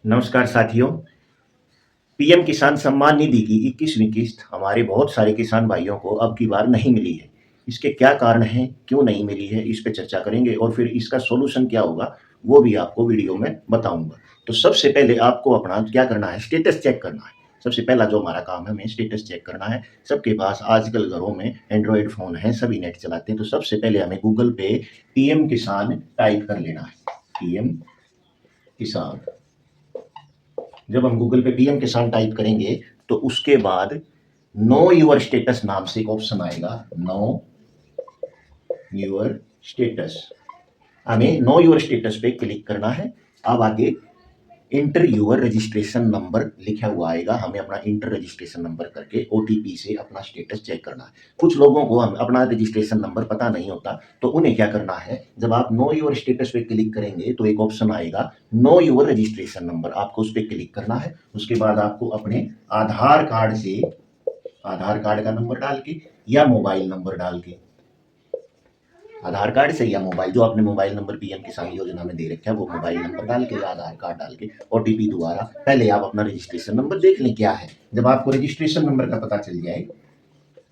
नमस्कार साथियों। पीएम किसान सम्मान निधि की 21वीं किस्त हमारे बहुत सारे किसान भाइयों को अब की बार नहीं मिली है। इसके क्या कारण हैं, क्यों नहीं मिली है, इस पे चर्चा करेंगे और फिर इसका सॉल्यूशन क्या होगा, वो भी आपको वीडियो में बताऊंगा। तो सबसे पहले आपको अपना क्या करना है, स्टेटस चेक करना है। सबसे पहला जो हमारा काम है, हमें स्टेटस चेक करना है। सबके पास आजकल घरों में एंड्रॉयड फ़ोन है, सभी नेट चलाते हैं। तो सबसे पहले हमें गूगल पे पीएम किसान टाइप कर लेना है। पीएम किसान, जब हम गूगल पे पीएम किसान टाइप करेंगे तो उसके बाद नो योर स्टेटस नाम से एक ऑप्शन आएगा। नो योर स्टेटस, हमें नो योर स्टेटस पे क्लिक करना है। अब आगे इंटर यूर रजिस्ट्रेशन नंबर लिखा हुआ आएगा, हमें अपना इंटर रजिस्ट्रेशन नंबर करके ओटीपी से अपना स्टेटस चेक करना है। कुछ लोगों को हम अपना रजिस्ट्रेशन नंबर पता नहीं होता, तो उन्हें क्या करना है, जब आप नो योर स्टेटस पे क्लिक करेंगे तो एक ऑप्शन आएगा नो योर रजिस्ट्रेशन नंबर, आपको उस पर क्लिक करना है। उसके बाद आपको अपने आधार कार्ड से, आधार कार्ड का नंबर डाल के या मोबाइल नंबर डाल के, आधार कार्ड से या मोबाइल, जो आपने मोबाइल नंबर पीएम किसान योजना में दे रखा है वो मोबाइल नंबर डाल के या आधार कार्ड डाल के ओटीपी द्वारा पहले आप अपना रजिस्ट्रेशन नंबर देख लें क्या है। जब आपको रजिस्ट्रेशन नंबर का पता चल जाए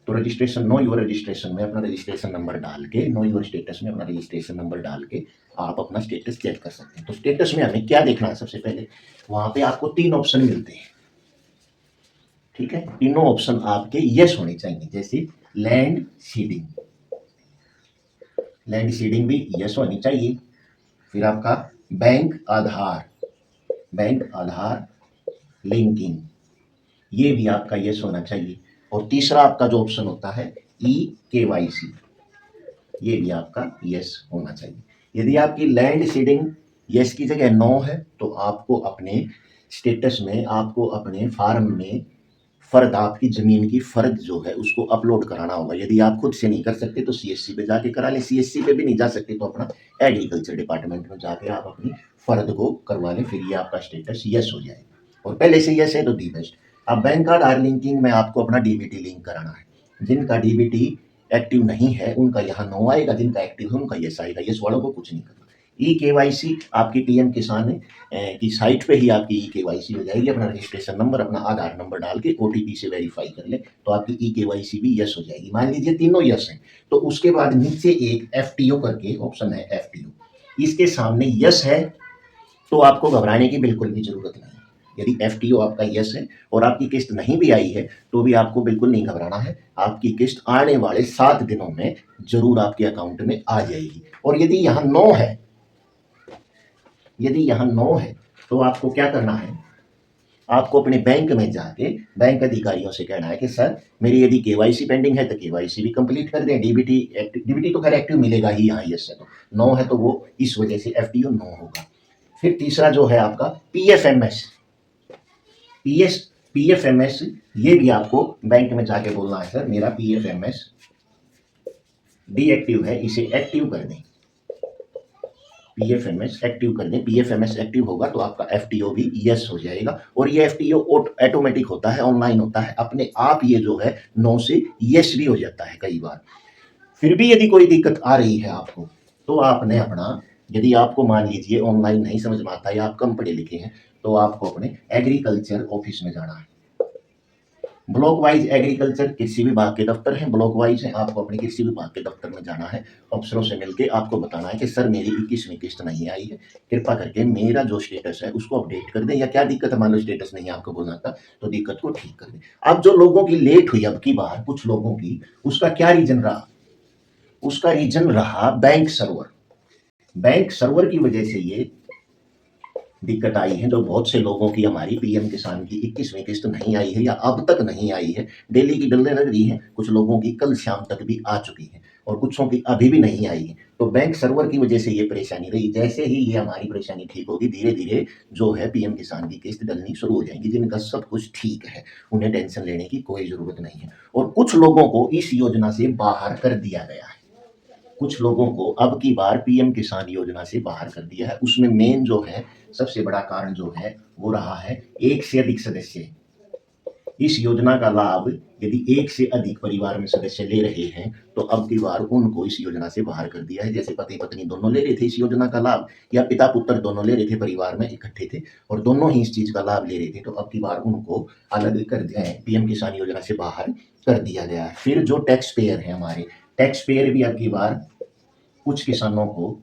तो रजिस्ट्रेशन, नो योर रजिस्ट्रेशन में अपना रजिस्ट्रेशन नंबर डाल के, नो योर स्टेटस में अपना रजिस्ट्रेशन नंबर डाल के आप अपना स्टेटस चेक कर सकते हैं। तो स्टेटस में हमें क्या देखना है, सबसे पहले वहां पे आपको 3 ऑप्शन मिलते हैं। ठीक है, तीनों ऑप्शन आपके यस होने चाहिए। जैसे लैंड सीडिंग, लैंड सीडिंग भी यस होनी चाहिए। फिर आपका बैंक आधार, बैंक आधार लिंकिंग, ये भी आपका यस होना चाहिए। और तीसरा आपका जो ऑप्शन होता है ई केवाईसी, ये भी आपका यस होना चाहिए। यदि आपकी लैंड सीडिंग यस की जगह नो है तो आपको अपने स्टेटस में, आपको अपने फार्म में फर्द, आपकी जमीन की फर्द जो है उसको अपलोड कराना होगा। यदि आप खुद से नहीं कर सकते तो सीएससी पे जाके करा लें, सीएससी पे भी नहीं जा सकते तो अपना एग्रीकल्चर डिपार्टमेंट में जाके आप अपनी फर्द को करवा लें, फिर ये आपका स्टेटस यस हो जाएगा। और पहले से यस है तो दी बेस्ट। अब बैंक आधार लिंकिंग में आपको अपना डीबीटी लिंक कराना है। जिनका डीबीटी एक्टिव नहीं है उनका यहाँ नो आएगा, जिनका एक्टिव है उनका यस आएगा। यस वालों को कुछ नहीं करना। ई केवाईसी आपकी पीएम किसान की साइट पे ही आपकी ई केवाईसी हो जाएगी। अपना रजिस्ट्रेशन नंबर, अपना आधार नंबर डाल के ओटीपी से वेरीफाई कर ले तो आपकी ई केवाईसी भी यस हो जाएगी। मान लीजिए तीनों यस हैं तो उसके बाद नीचे एक एफटीओ करके ऑप्शन है, एफटीओ, इसके सामने यस है तो आपको घबराने की बिल्कुल भी जरूरत नहीं है। यदि एफटीओ आपका यस है और आपकी किस्त नहीं भी आई है तो भी आपको बिल्कुल नहीं घबराना है। आपकी किस्त आने वाले 7 दिनों में जरूर आपके अकाउंट में आ जाएगी। और यदि यहाँ नो है, यदि यहाँ नो है तो आपको क्या करना है, आपको अपने बैंक में जाके बैंक अधिकारियों से कहना है कि सर मेरी यदि केवाईसी पेंडिंग है तो केवाईसी भी कंप्लीट कर दें। डीबीटी डीबीटी तो खैर एक्टिव मिलेगा ही यहाँ यस है, तो नो है तो वो इस वजह से एफटीओ नो होगा। फिर तीसरा जो है आपका पीएफएमएस, पीएस पीएफएमएस, ये भी आपको बैंक में जाके बोलना है सर मेरा पीएफएमएस डीएक्टिव है, इसे एक्टिव कर दें। पीएफएमएस एक्टिव कर दें। पीएफएमएस एक्टिव होगा तो आपका एफटीओ भी यस हो जाएगा। और ये एफटीओ ऑटोमेटिक होता है, ऑनलाइन होता है, अपने आप ये जो है नो से यस भी हो जाता है कई बार। फिर भी यदि कोई दिक्कत आ रही है आपको तो आपने अपना, यदि आपको मान लीजिए ऑनलाइन नहीं समझ में आता या आप कम पढ़े लिखे हैं तो आपको अपने एग्रीकल्चर ऑफिस में जाना है। ब्लॉक वाइज एग्रीकल्चर कृषि विभाग के दफ्तर हैं, ब्लॉक वाइज है, आपको अपने कृषि विभाग के दफ्तर में जाना है। अफसरों से मिलके आपको बताना है कि सर मेरी 21वीं किस्त नहीं आई है, कृपा करके मेरा जो स्टेटस है उसको अपडेट कर दें, या क्या दिक्कत है, मान लो स्टेटस नहीं आपको बोलना था तो दिक्कत को ठीक कर दें। अब जो लोगों की लेट हुई अब की बार, कुछ लोगों की, उसका क्या रीजन रहा, उसका रीजन रहा बैंक सर्वर। बैंक सर्वर की वजह से ये दिक्कत आई है। जो बहुत से लोगों की, हमारी पीएम किसान की 21वीं किस्त नहीं आई है या अब तक नहीं आई है, डेली की डलने लग रही है। कुछ लोगों की कल शाम तक भी आ चुकी है और कुछों की अभी भी नहीं आई है। तो बैंक सर्वर की वजह से ये परेशानी रही। जैसे ही ये हमारी परेशानी ठीक होगी, धीरे धीरे जो है पीएम किसान की किस्त डलनी शुरू हो जाएगी। जिनका सब कुछ ठीक है उन्हें टेंशन लेने की कोई जरूरत नहीं है। और कुछ लोगों को इस योजना से बाहर कर दिया गया है, कुछ लोगों को अब की बार पीएम किसान योजना से बाहर कर दिया है। उसमें मेन जो है, सबसे बड़ा कारण जो है वो रहा है एक से अधिक सदस्य, इस योजना का लाभ यदि एक से अधिक परिवार में सदस्य ले रहे हैं तो अब की बार उनको इस योजना से बाहर कर दिया है। जैसे पति पत्नी दोनों ले रहे थे इस योजना का लाभ, या पिता पुत्र दोनों ले रहे थे, परिवार में इकट्ठे थे और दोनों ही इस चीज का लाभ ले रहे थे, तो अब की बार उनको अलग कर दिया है, पीएम किसान योजना से बाहर कर दिया गया है। फिर जो टैक्स पेयर है हमारे, टैक्स पेयर भी अब की बार कुछ किसानों को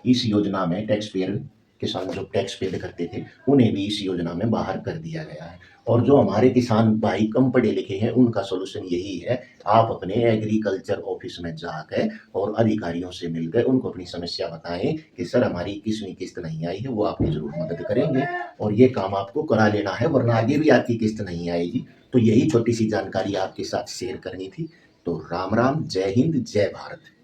इस योजना में, टैक्स पेयर किसान जो टैक्स पे करते थे उन्हें भी इस योजना में बाहर कर दिया गया है। और जो हमारे किसान भाई कम पढ़े लिखे हैं उनका सोल्यूशन यही है, आप अपने एग्रीकल्चर ऑफिस में जाकर और अधिकारियों से मिलकर उनको अपनी समस्या बताएं कि सर हमारी 21वीं किस्त नहीं आई है, वो आपकी जरूर मदद करेंगे और ये काम आपको करा लेना है वरना आगे भी आपकी किस्त नहीं आएगी। तो यही छोटी सी जानकारी आपके साथ शेयर करनी थी। तो राम राम, जय हिंद, जय भारत।